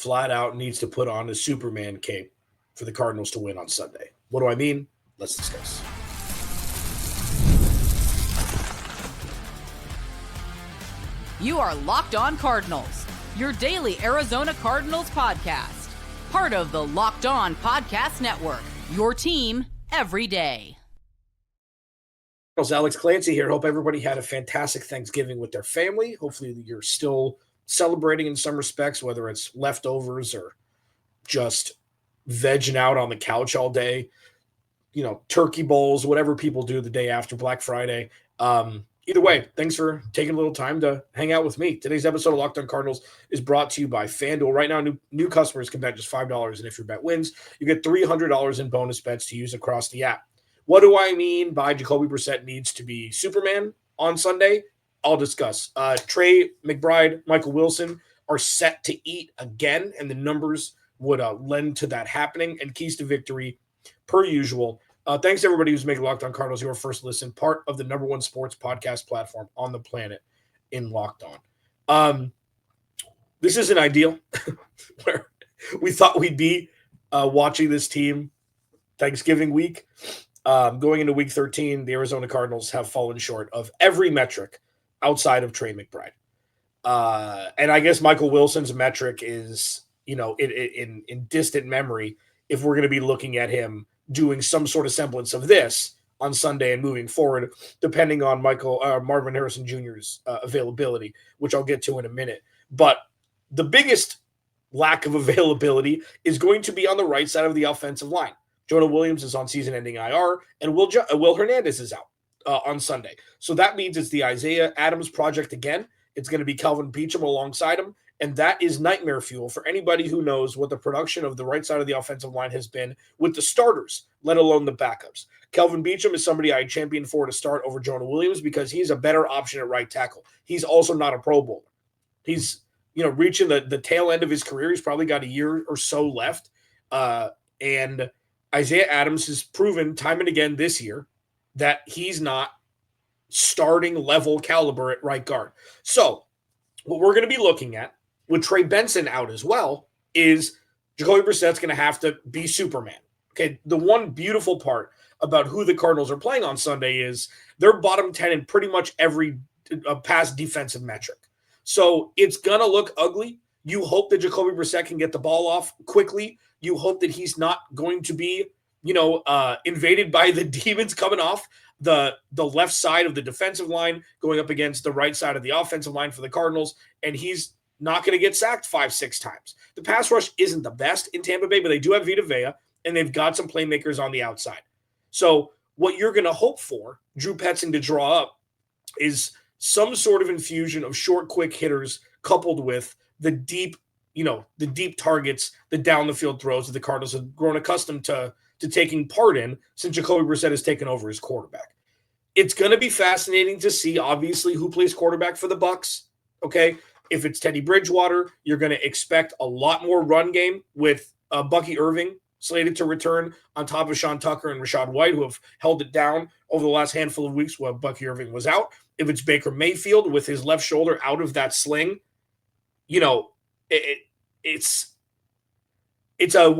flat out needs to put on a Superman cape for the Cardinals to win on Sunday. What do I mean? Let's discuss. You are Locked On Cardinals, your daily Arizona Cardinals podcast. Part of the Locked On Podcast Network, your team every day. Alex Clancy here. Hope everybody had a fantastic Thanksgiving with their family. Hopefully you're still celebrating in some respects, whether it's leftovers or just vegging out on the couch all day, turkey bowls, whatever people do the day after Black Friday. Either way, thanks for taking a little time to hang out with me. Today's episode of Locked On Cardinals is brought to you by FanDuel. Right now, new customers can bet just $5, and if your bet wins, you get $300 in bonus bets to use across the app. What do I mean by Jacoby Brissett needs to be Superman on Sunday? I'll discuss. Trey McBride, Michael Wilson are set to eat again, and the numbers would lend to that happening, and keys to victory, per usual. Thanks to everybody who's making Locked On Cardinals your first listen, part of the number one sports podcast platform on the planet in Locked On. This isn't ideal where we thought we'd be watching this team Thanksgiving week. Going into week 13, the Arizona Cardinals have fallen short of every metric outside of Trey McBride. And I guess Michael Wilson's metric is, in distant memory, if we're going to be looking at him doing some sort of semblance of this on Sunday and moving forward, depending on Marvin Harrison Jr.'s availability, which I'll get to in a minute. But the biggest lack of availability is going to be on the right side of the offensive line. Jonah Williams is on season-ending IR, and Will Hernandez is out on Sunday. So that means it's the Isaiah Adams project again. It's going to be Kelvin Beachum alongside him, and that is nightmare fuel for anybody who knows what the production of the right side of the offensive line has been with the starters, let alone the backups. Kelvin Beachum is somebody I championed for to start over Jonah Williams because he's a better option at right tackle. He's also not a Pro Bowler. He's, reaching the tail end of his career. He's probably got a year or so left. And Isaiah Adams has proven time and again this year that he's not starting level caliber at right guard. So what we're going to be looking at with Trey Benson out as well is Jacoby Brissett's going to have to be Superman. Okay, the one beautiful part about who the Cardinals are playing on Sunday is they're bottom 10 in pretty much every past defensive metric. So it's going to look ugly. You hope that Jacoby Brissett can get the ball off quickly. You hope that he's not going to be, invaded by the demons coming off the left side of the defensive line, going up against the right side of the offensive line for the Cardinals, and he's not going to get sacked 5-6 times. The pass rush isn't the best in Tampa Bay, but they do have Vita Vea, and they've got some playmakers on the outside. So what you're going to hope for, Drew Petzing to draw up, is some sort of infusion of short, quick hitters coupled with the deep targets, the down the field throws that the Cardinals have grown accustomed to taking part in since Jacoby Brissett has taken over as quarterback. It's going to be fascinating to see, obviously, who plays quarterback for the Bucs. Okay, if it's Teddy Bridgewater, you're going to expect a lot more run game with Bucky Irving slated to return on top of Sean Tucker and Rachaad White, who have held it down over the last handful of weeks while Bucky Irving was out. If it's Baker Mayfield with his left shoulder out of that sling, it's a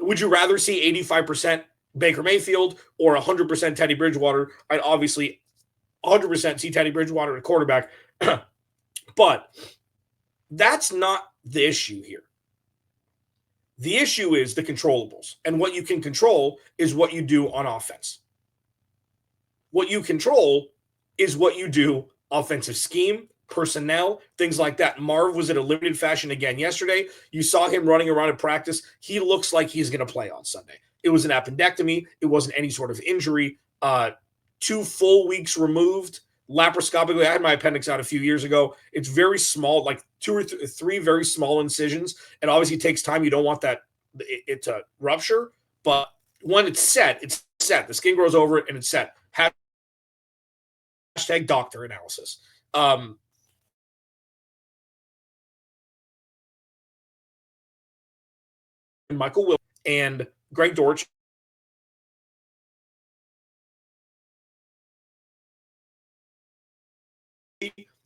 would you rather see 85% Baker Mayfield or 100% Teddy Bridgewater? I'd obviously 100% see Teddy Bridgewater at quarterback. But that's not the issue here. The issue is the controllables. And what you can control is what you do on offense. What you control is what you do offensive scheme, personnel, things like that. Marv was in a limited fashion again yesterday. You saw him running around in practice. He looks like he's going to play on Sunday. It was an appendectomy. It wasn't any sort of injury. 2 full weeks removed. Laparoscopically, I had my appendix out a few years ago. It's very small, like 2 or 3 very small incisions. It obviously takes time. You don't want it to rupture. But when it's set, it's set. The skin grows over it, and it's set. Hashtag doctor analysis. Michael Will and Greg Dortch.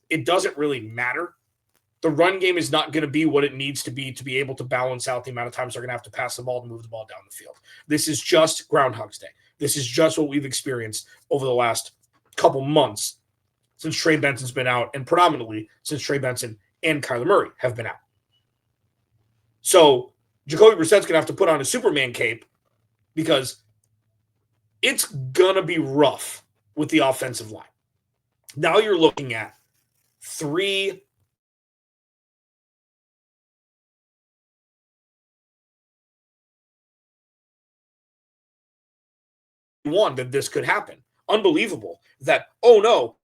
It doesn't really matter The run game is not going to be what it needs to be able to balance out the amount of times they're going to have to pass the ball to move the ball down the field. This is just Groundhog's Day. This is just what we've experienced over the last couple months since Trey Benson's been out, and predominantly since Trey Benson and Kyler Murray have been out. So Jacoby Brissett's going to have to put on a Superman cape because it's going to be rough with the offensive line. Now you're looking at 3 that this could happen. Unbelievable that, oh no,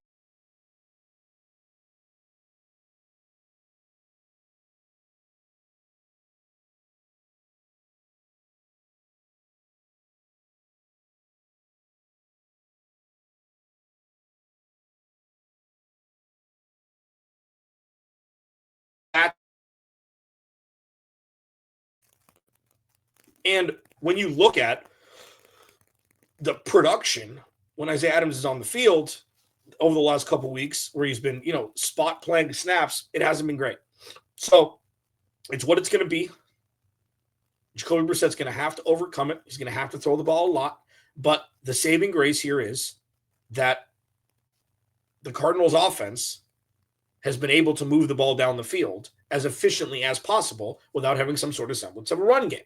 and when you look at the production when Isaiah Adams is on the field over the last couple of weeks where he's been, spot playing snaps, it hasn't been great. So it's what it's going to be. Jacoby Brissett's going to have to overcome it. He's going to have to throw the ball a lot. But the saving grace here is that the Cardinals offense has been able to move the ball down the field as efficiently as possible without having some sort of semblance of a run game.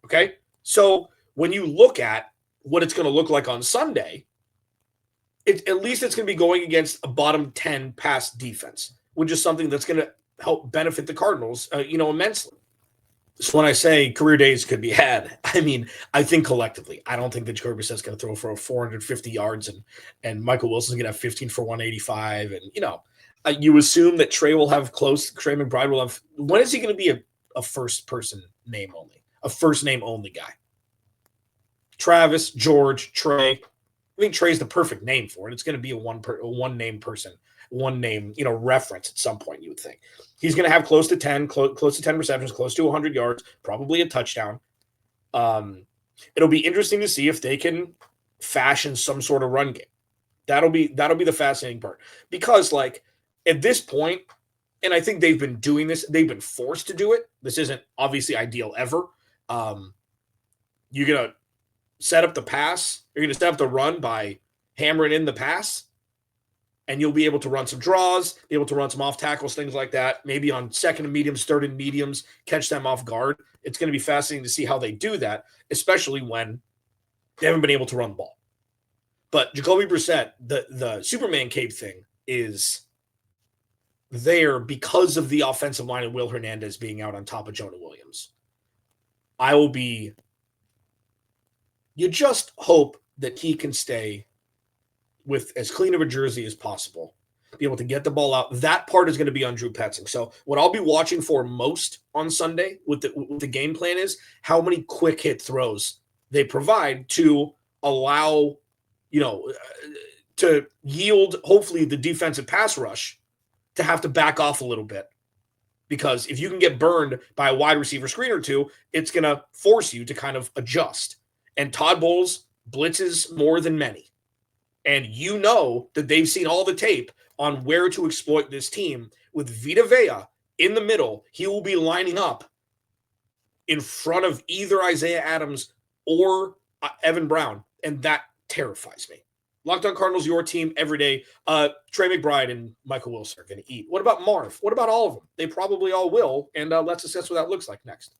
Okay? So when you look at what it's going to look like on Sunday, at least it's going to be going against a bottom 10 pass defense, which is something that's going to help benefit the Cardinals, immensely. So when I say career days could be had, I mean, I think collectively. I don't think that Jacoby Brissett's going to throw for 450 yards and Michael Wilson's going to have 15 for 185. And, you assume that Trey McBride will have – when is he going to be a first-person name only, a first-name only guy? Travis, George, Trey. I think Trey's the perfect name for it. It's going to be a one-name person, one-name, reference at some point, you would think. He's going to have close to 10 receptions, close to 100 yards, probably a touchdown. It'll be interesting to see if they can fashion some sort of run game. That'll be the fascinating part. Because, at this point, and I think they've been doing this, they've been forced to do it. This isn't obviously ideal ever. You're going to set up the pass. You're going to set up the run by hammering in the pass, and you'll be able to run some draws, be able to run some off tackles, things like that, maybe on second and mediums, third and mediums, catch them off guard. It's going to be fascinating to see how they do that, especially when they haven't been able to run the ball. But Jacoby Brissett, the Superman cape thing is there because of the offensive line and Will Hernandez being out on top of Jonah Williams. You just hope that he can stay with as clean of a jersey as possible, be able to get the ball out. That part is going to be on Drew Petzing. So what I'll be watching for most on Sunday with the game plan is how many quick hit throws they provide to allow, to yield, hopefully, the defensive pass rush to have to back off a little bit. Because if you can get burned by a wide receiver screen or two, it's going to force you to kind of adjust. And Todd Bowles blitzes more than many. And you know that they've seen all the tape on where to exploit this team. With Vita Vea in the middle, he will be lining up in front of either Isaiah Adams or Evan Brown. And that terrifies me. Locked On Cardinals, your team every day. Trey McBride and Michael Wilson are going to eat. What about Marv? What about all of them? They probably all will. And let's assess what that looks like next.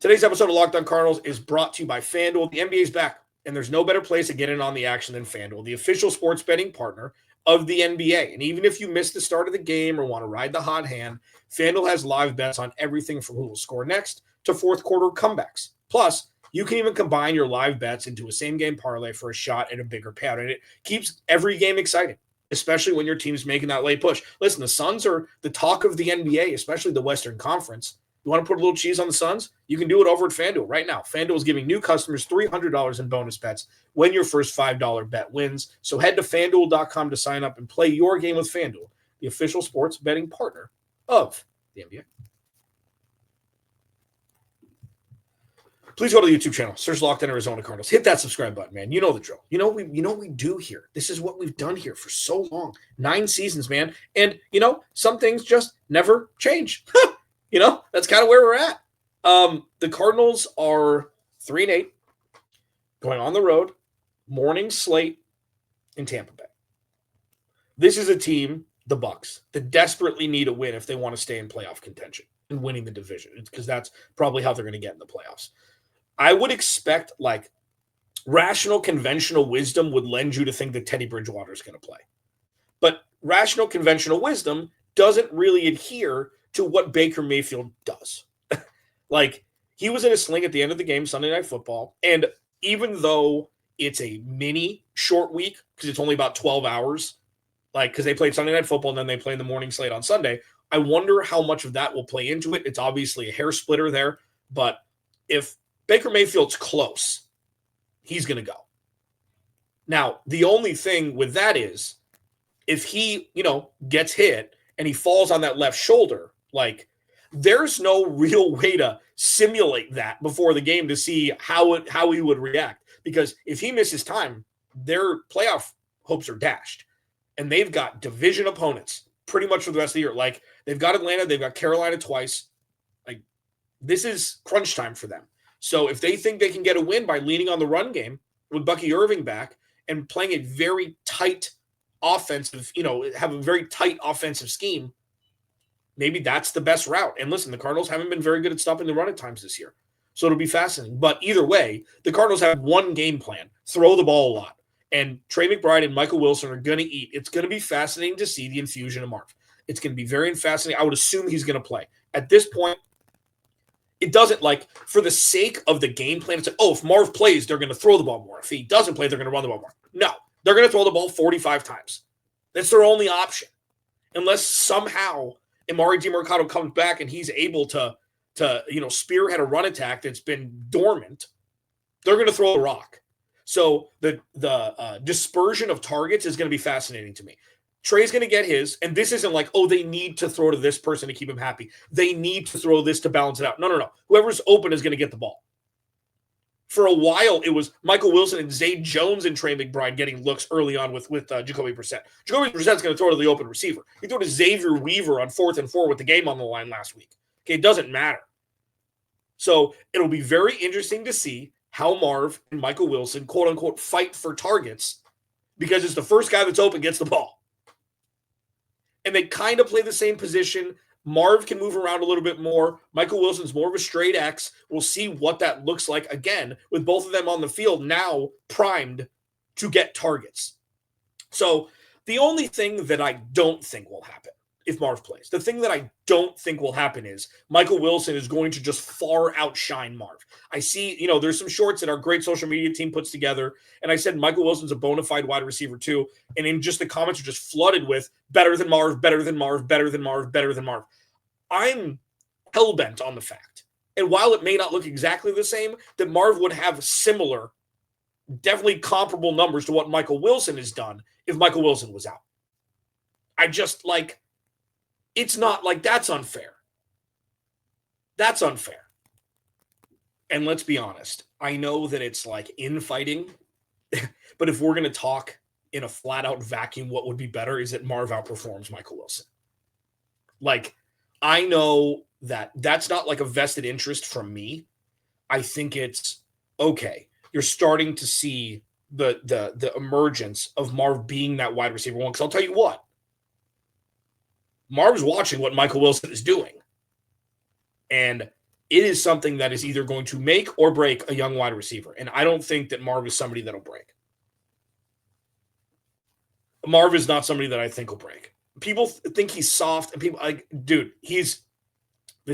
Today's episode of Locked On Cardinals is brought to you by FanDuel. The NBA is back, and there's no better place to get in on the action than FanDuel, the official sports betting partner of the NBA. And even if you missed the start of the game or want to ride the hot hand, FanDuel has live bets on everything from who will score next to fourth quarter comebacks. Plus, you can even combine your live bets into a same-game parlay for a shot at a bigger payout, and it keeps every game exciting, especially when your team's making that late push. Listen, the Suns are the talk of the NBA, especially the Western Conference. You want to put a little cheese on the Suns? You can do it over at FanDuel right now. FanDuel is giving new customers $300 in bonus bets when your first $5 bet wins. So head to FanDuel.com to sign up and play your game with FanDuel, the official sports betting partner of the NBA. Please go to the YouTube channel. Search Locked On Arizona Cardinals. Hit that subscribe button, man. You know the drill. You know what we do here. This is what we've done here for so long. 9 seasons, man. And, some things just never change. That's kind of where we're at. The Cardinals are 3-8, going on the road, morning slate in Tampa Bay. This is a team, the Bucs, that desperately need a win if they want to stay in playoff contention and winning the division, because that's probably how they're going to get in the playoffs. I would expect, rational conventional wisdom would lend you to think that Teddy Bridgewater is going to play. But rational conventional wisdom doesn't really adhere to what Baker Mayfield does. He was in a sling at the end of the game, Sunday Night Football, and even though it's a mini short week, because it's only about 12 hours, because they played Sunday Night Football and then they play in the morning slate on Sunday, I wonder how much of that will play into it. It's obviously a hair splitter there, but if Baker Mayfield's close, he's going to go. Now, the only thing with that is if he, gets hit and he falls on that left shoulder, there's no real way to simulate that before the game to see how he would react. Because if he misses time, their playoff hopes are dashed. And they've got division opponents pretty much for the rest of the year. They've got Atlanta, they've got Carolina twice. This is crunch time for them. So if they think they can get a win by leaning on the run game with Bucky Irving back and playing a very tight offensive, have a very tight offensive scheme, maybe that's the best route. And listen, the Cardinals haven't been very good at stopping the run at times this year. So it'll be fascinating. But either way, the Cardinals have one game plan: throw the ball a lot. And Trey McBride and Michael Wilson are going to eat. It's going to be fascinating to see the infusion of Marv. It's going to be very fascinating. I would assume he's going to play. At this point, it doesn't, for the sake of the game plan, it's if Marv plays, they're going to throw the ball more. If he doesn't play, they're going to run the ball more. No, they're going to throw the ball 45 times. That's their only option. Unless somehow Amari DiMercato comes back and he's able to spearhead a run attack that's been dormant, they're going to throw the rock. So the dispersion of targets is going to be fascinating to me. Trey's going to get his, and this isn't they need to throw to this person to keep him happy. They need to throw this to balance it out. No. Whoever's open is going to get the ball. For a while, it was Michael Wilson and Zay Jones and Trey McBride getting looks early on with Jacoby Brissett. Jacoby Brissett's going to throw to the open receiver. He threw to Xavier Weaver on 4th and 4 with the game on the line last week. Okay, it doesn't matter. So it'll be very interesting to see how Marv and Michael Wilson, quote unquote, fight for targets, because it's the first guy that's open gets the ball. And they kind of play the same position. Marv can move around a little bit more. Michael Wilson's more of a straight X. We'll see what that looks like again with both of them on the field now primed to get targets. So the only thing that I don't think will happen if Marv plays, the thing that I don't think will happen is Michael Wilson is going to just far outshine Marv. I see, there's some shorts that our great social media team puts together, and I said Michael Wilson's a bona fide wide receiver too, and in just the comments are just flooded with better than Marv, better than Marv, better than Marv, better than Marv. I'm hell-bent on the fact, and while it may not look exactly the same, that Marv would have similar, definitely comparable numbers to what Michael Wilson has done if Michael Wilson was out. I just it's not that's unfair. That's unfair. And let's be honest. I know that it's infighting, but if we're going to talk in a flat-out vacuum, what would be better is that Marv outperforms Michael Wilson. I know that that's not a vested interest from me. I think it's okay. You're starting to see the emergence of Marv being that wide receiver one. Because I'll tell you what, Marv's watching what Michael Wilson is doing. And it is something that is either going to make or break a young wide receiver. And I don't think that Marv is somebody that'll break. Marv is not somebody that I think will break. People think he's soft, and people dude, this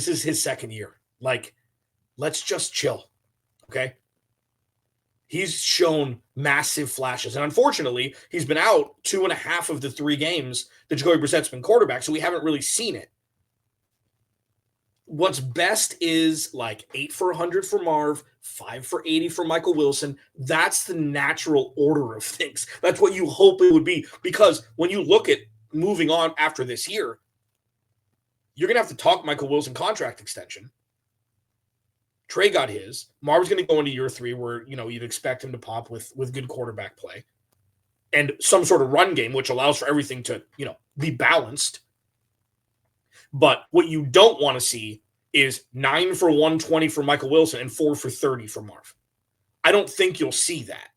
is his second year. Let's just chill. Okay. He's shown massive flashes. And unfortunately, he's been out 2.5 of the 3 games that Jacoby Brissett's been quarterback, so we haven't really seen it. What's best is 8 for 100 for Marv, 5 for 80 for Michael Wilson. That's the natural order of things. That's what you hope it would be. Because when you look at moving on after this year, you're going to have to talk Michael Wilson contract extension. Trey got his. Marv's going to go into year 3 where, you'd expect him to pop with good quarterback play and some sort of run game, which allows for everything to, be balanced. But what you don't want to see is 9 for 120 for Michael Wilson and 4 for 30 for Marv. I don't think you'll see that.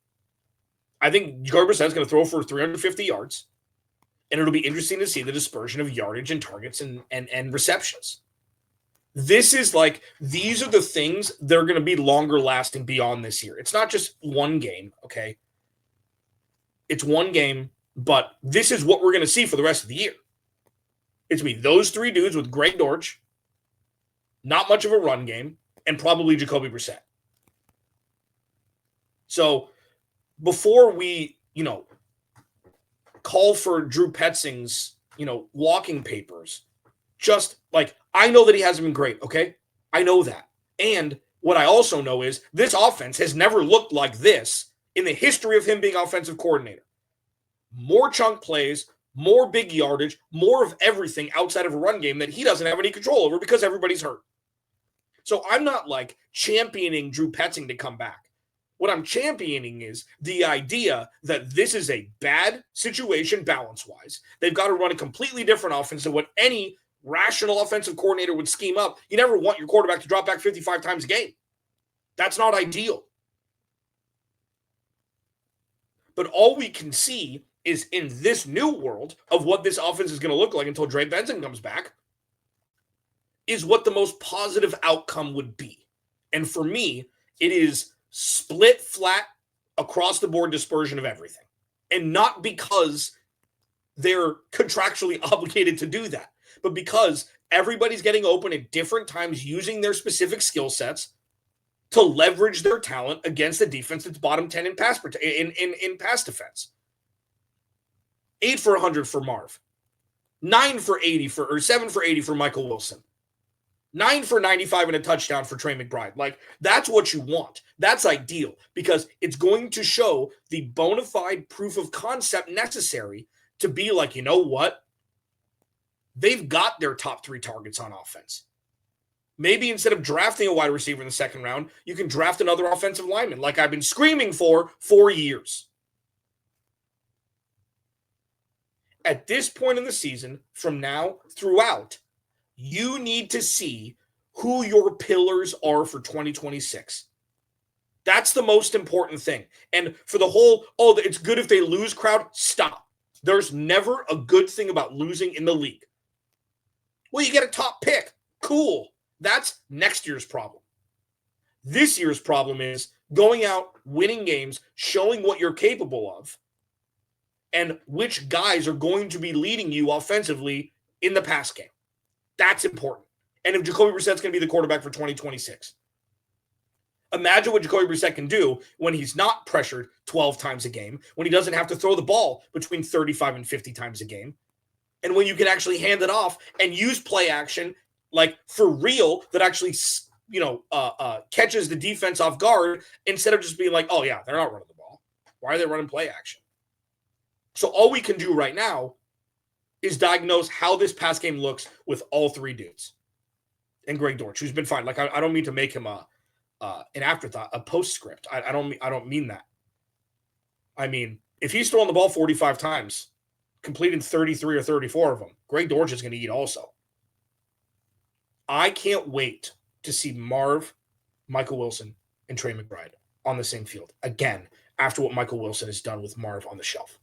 I think Jacoby Brissett is going to throw for 350 yards, and it'll be interesting to see the dispersion of yardage and targets and receptions. These are the things that are going to be longer lasting beyond this year. It's not just one game, okay? It's one game, but this is what we're going to see for the rest of the year. It's going to be those 3 dudes with Greg Dortch, not much of a run game, and probably Jacoby Brissett. So before we, call for Drew Petzing's, walking papers, just I know that he hasn't been great, okay? I know that. And what I also know is this offense has never looked like this in the history of him being offensive coordinator. More chunk plays, more big yardage, more of everything outside of a run game that he doesn't have any control over because everybody's hurt. So I'm not championing Drew Petzing to come back. What I'm championing is the idea that this is a bad situation balance-wise. They've got to run a completely different offense than what any rational offensive coordinator would scheme up. You never want your quarterback to drop back 55 times a game. That's not ideal. But all we can see is in this new world of what this offense is going to look like until Trey Benson comes back is what the most positive outcome would be. And for me, it is split flat across the board dispersion of everything. And not because they're contractually obligated to do that, but because everybody's getting open at different times using their specific skill sets to leverage their talent against a defense that's bottom 10 in pass defense. 8 for 100 for Marv. 7 for 80 for Michael Wilson. 9 for 95 and a touchdown for Trey McBride. That's what you want. That's ideal because it's going to show the bona fide proof of concept necessary to be you know what? They've got their top 3 targets on offense. Maybe instead of drafting a wide receiver in the second round, you can draft another offensive lineman like I've been screaming for years. At this point in the season, from now throughout, you need to see who your pillars are for 2026. That's the most important thing. And for the whole, it's good if they lose crowd, stop. There's never a good thing about losing in the league. Well, you get a top pick. Cool. That's next year's problem. This year's problem is going out, winning games, showing what you're capable of, and which guys are going to be leading you offensively in the pass game. That's important. And if Jacoby Brissett's going to be the quarterback for 2026. Imagine what Jacoby Brissett can do when he's not pressured 12 times a game, when he doesn't have to throw the ball between 35 and 50 times a game, and when you can actually hand it off and use play action for real that actually, catches the defense off guard instead of just being they're not running the ball. Why are they running play action? So all we can do right now is diagnose how this pass game looks with all 3 dudes. And Greg Dortch, who's been fine. I don't mean to make him an afterthought, a postscript. I don't mean that. I mean, if he's throwing the ball 45 times, completing 33 or 34 of them, Greg Dortch is going to eat also. I can't wait to see Marv, Michael Wilson, and Trey McBride on the same field again after what Michael Wilson has done with Marv on the shelf.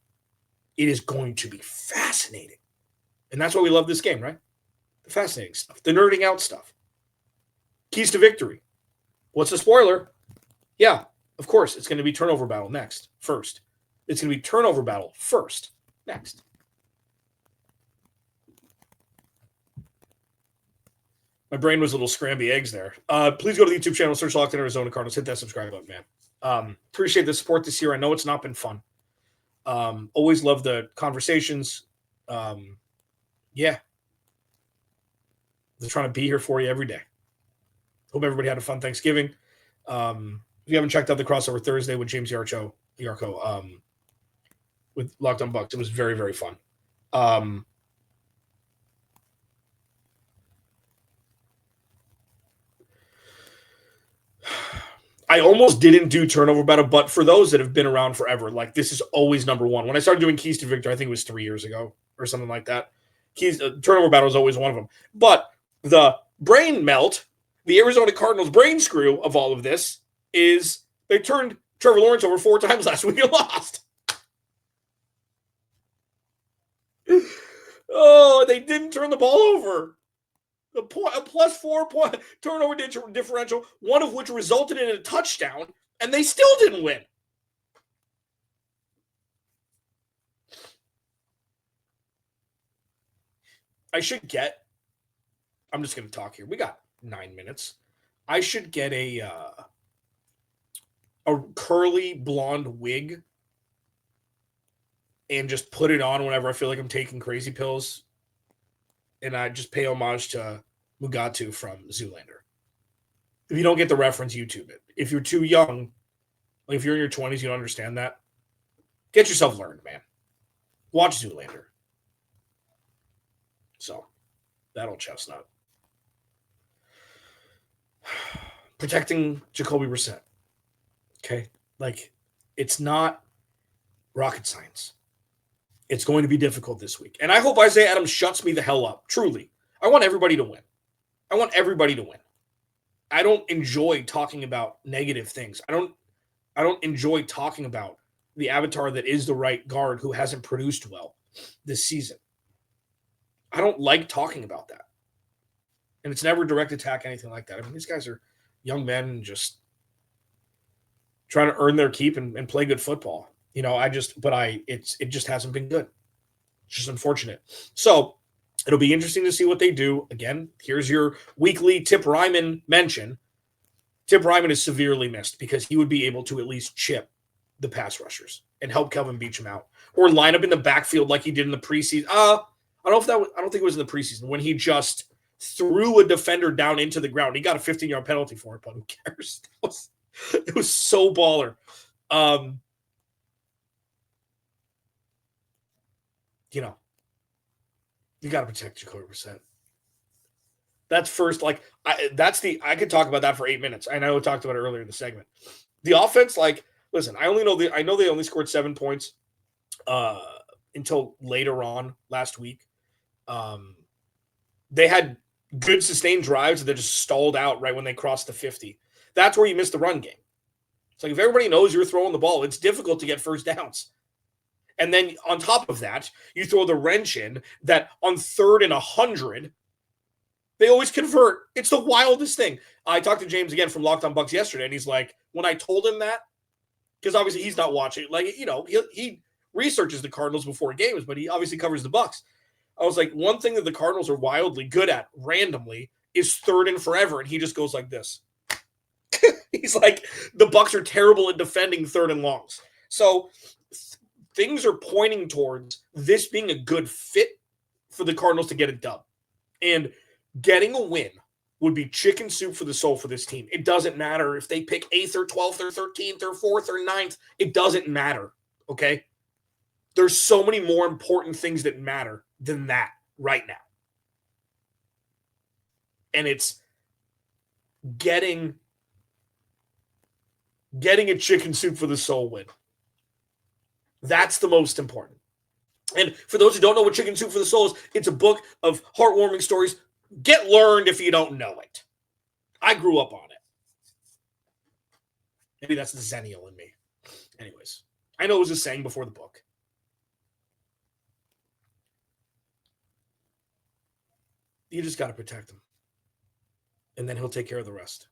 It is going to be fascinating. And that's why we love this game, right? The fascinating stuff, the nerding out stuff. Keys to victory. What's the spoiler? Yeah, of course, it's going to be turnover battle first. It's going to be turnover battle first, next. My brain was a little scramby eggs there. Please go to the YouTube channel, search Locked On Arizona Cardinals, hit that subscribe button, man. Appreciate the support this year. I know it's not been fun. Always love the conversations. Yeah. They're trying to be here for you every day. Hope everybody had a fun Thanksgiving. If you haven't checked out the crossover Thursday with James Yarcho, with Locked On Bucks, it was very, very fun. I almost didn't do turnover battle, but for those that have been around forever, like this is always number one. When I started doing keys to victory, I think it was 3 years ago or something like that. Turnover battle is always one of them. But the brain melt, the Arizona Cardinals brain screw of all of this is they turned Trevor Lawrence over 4 times last week and lost. Oh, they didn't turn the ball over. A +4 turnover differential, one of which resulted in a touchdown, and they still didn't win. I'm just going to talk here. We got 9 minutes. I should get a curly blonde wig and just put it on whenever I feel like I'm taking crazy pills. And I just pay homage to Mugatu from Zoolander. If you don't get the reference, YouTube it. If you're too young, like if you're in your 20s, you don't understand that, get yourself learned, man. Watch Zoolander. So, that old chestnut. Protecting Jacoby Brissett. Okay? Like, it's not rocket science. It's going to be difficult this week. And I hope Isaiah Adams shuts me the hell up. Truly. I want everybody to win. I want everybody to win. I don't enjoy talking about negative things. I don't enjoy talking about the avatar that is the right guard who hasn't produced well this season. I don't like talking about that. And it's never direct attack, anything like that. I mean, these guys are young men and just trying to earn their keep and play good football. You know, it just hasn't been good. It's just unfortunate. So it'll be interesting to see what they do. Again, here's your weekly Tip Ryman mention. Tip Ryman is severely missed because he would be able to at least chip the pass rushers and help Kelvin Beachum out, or line up in the backfield like he did in the preseason. I don't think it was in the preseason when he just threw a defender down into the ground. He got a 15-yard penalty for it, but who cares? It was so baller. You know, you got to protect Jacoby Brissett. That's first. Like, I could talk about that for 8 minutes. I know we talked about it earlier in the segment. The offense, like, listen, I know they only scored 7 points until later on last week. They had good sustained drives that just stalled out right when they crossed the 50. That's where you missed the run game. It's like if everybody knows you're throwing the ball, it's difficult to get first downs. And then on top of that, you throw the wrench in that on 3rd and 100, they always convert. It's the wildest thing. I talked to James again from Locked On Bucks yesterday, and he's like, when I told him that, because obviously he's not watching, like, you know, he researches the Cardinals before games, but he obviously covers the Bucks. I was like, one thing that the Cardinals are wildly good at randomly is 3rd and forever, and he just goes like this. He's like, the Bucks are terrible at defending 3rd and longs. So things are pointing towards this being a good fit for the Cardinals to get it done. And getting a win would be chicken soup for the soul for this team. It doesn't matter if they pick 8th or 12th or 13th or 4th or 9th. It doesn't matter, okay? There's so many more important things that matter than that right now. And it's getting a chicken soup for the soul win. That's the most important. And for those who don't know what Chicken Soup for the Soul is, it's a book of heartwarming stories. Get learned if you don't know it. I grew up on it. Maybe that's the Zennial in me. Anyways, I know it was a saying before the book. You just got to protect him. And then he'll take care of the rest.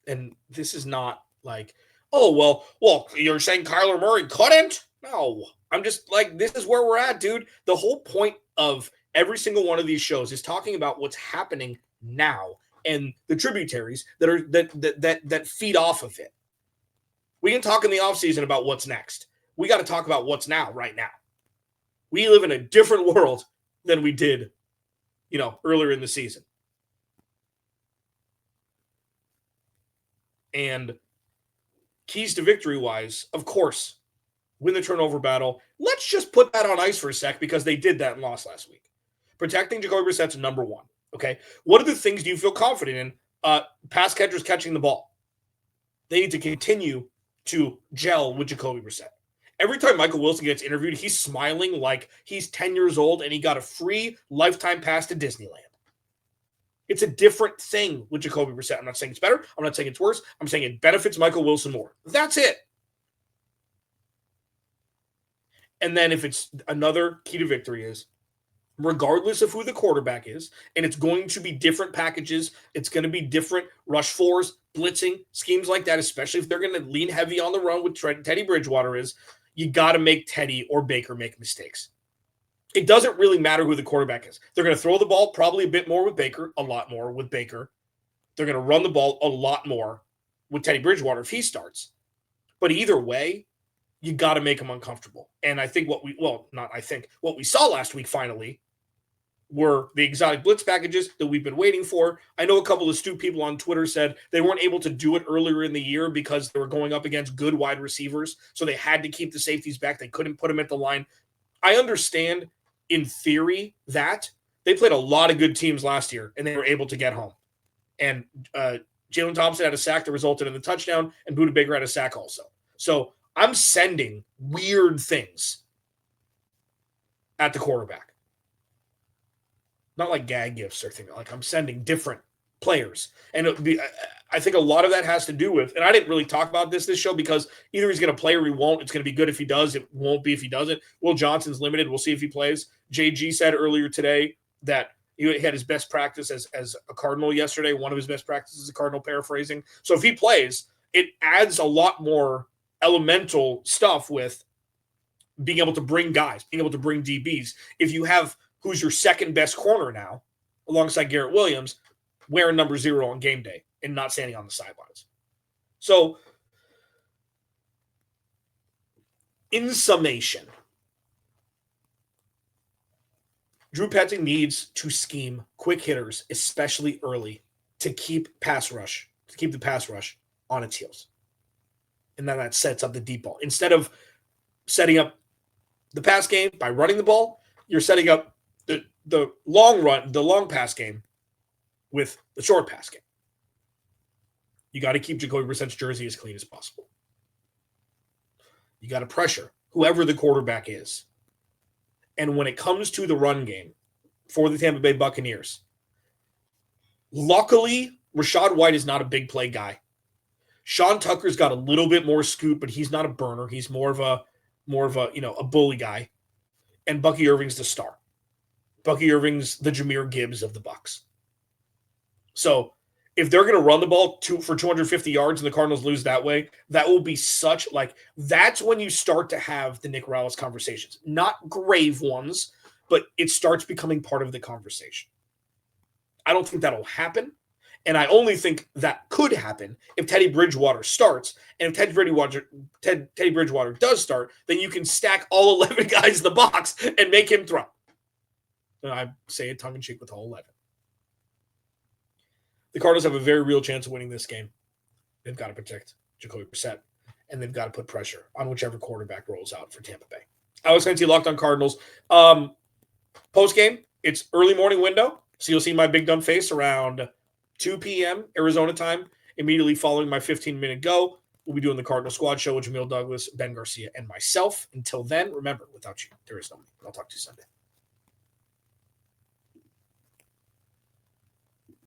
And this is not like, oh, well, you're saying Kyler Murray couldn't? No. I'm just like, this is where we're at, dude. The whole point of every single one of these shows is talking about what's happening now and the tributaries that feed off of it. We can talk in the offseason about what's next. We got to talk about what's now, right now. We live in a different world than we did, earlier in the season. And keys to victory wise, of course, win the turnover battle. Let's just put that on ice for a sec because they did that and lost last week. Protecting Jacoby Brissett's number one. Okay. What are the things do you feel confident in? Pass catchers catching the ball. They need to continue to gel with Jacoby Brissett. Every time Michael Wilson gets interviewed, he's smiling like he's 10 years old and he got a free lifetime pass to Disneyland. It's a different thing with Jacoby Brissett. I'm not saying it's better. I'm not saying it's worse. I'm saying it benefits Michael Wilson more. That's it. And then if it's another key to victory is, regardless of who the quarterback is, and it's going to be different packages, it's going to be different rush fours, blitzing, schemes like that, especially if they're going to lean heavy on the run with Teddy Bridgewater is, you got to make Teddy or Baker make mistakes. It doesn't really matter who the quarterback is. They're going to throw the ball probably a bit more with Baker, a lot more with Baker. They're going to run the ball a lot more with Teddy Bridgewater if he starts. But either way, you got to make them uncomfortable. And I think what we saw last week finally were the exotic blitz packages that we've been waiting for. I know a couple of astute people on Twitter said they weren't able to do it earlier in the year because they were going up against good wide receivers, so they had to keep the safeties back. They couldn't put them at the line. I understand in theory that they played a lot of good teams last year and they were able to get home. And Jalen Thompson had a sack that resulted in the touchdown, and Budda Baker had a sack also. So I'm sending weird things at the quarterback. Not like gag gifts or things. Like I'm sending different players. And I think a lot of that has to do with, and I didn't really talk about this show because either he's going to play or he won't. It's going to be good if he does. It won't be if he doesn't. Will Johnson's limited. We'll see if he plays. JG said earlier today that he had his best practice as a Cardinal yesterday. One of his best practices as a Cardinal, paraphrasing. So if he plays, it adds a lot more elemental stuff with being able to bring guys, being able to bring DBs. If you have who's your second best corner now, alongside Garrett Williams, wearing number 0 on game day and not standing on the sidelines. So, in summation, Drew Petzing needs to scheme quick hitters, especially early, to keep the pass rush on its heels. And then that sets up the deep ball. Instead of setting up the pass game by running the ball, you're setting up the long pass game with the short pass game. You got to keep Jacoby Brissett's jersey as clean as possible. You got to pressure whoever the quarterback is. And when it comes to the run game for the Tampa Bay Buccaneers, luckily, Rachaad White is not a big play guy. Sean Tucker's got a little bit more scoop, but he's not a burner. He's more of a bully guy. And Bucky Irving's the star. Bucky Irving's the Jahmyr Gibbs of the Bucs. So if they're going to run the ball for 250 yards and the Cardinals lose that way, that will be that's when you start to have the Nick Rallis conversations. Not grave ones, but it starts becoming part of the conversation. I don't think that'll happen. And I only think that could happen if Teddy Bridgewater starts. And if Teddy Bridgewater does start, then you can stack all 11 guys in the box and make him throw. And I say it tongue-in-cheek with all 11. The Cardinals have a very real chance of winning this game. They've got to protect Jacoby Brissett, and they've got to put pressure on whichever quarterback rolls out for Tampa Bay. I was Clancy, Locked On Cardinals. Post-game, it's early morning window, so you'll see my big dumb face around 2 p.m. Arizona time, immediately following my 15-minute go. We'll be doing the Cardinal Squad Show with Jamil Douglas, Ben Garcia, and myself. Until then, remember, without you, there is no me. I'll talk to you Sunday.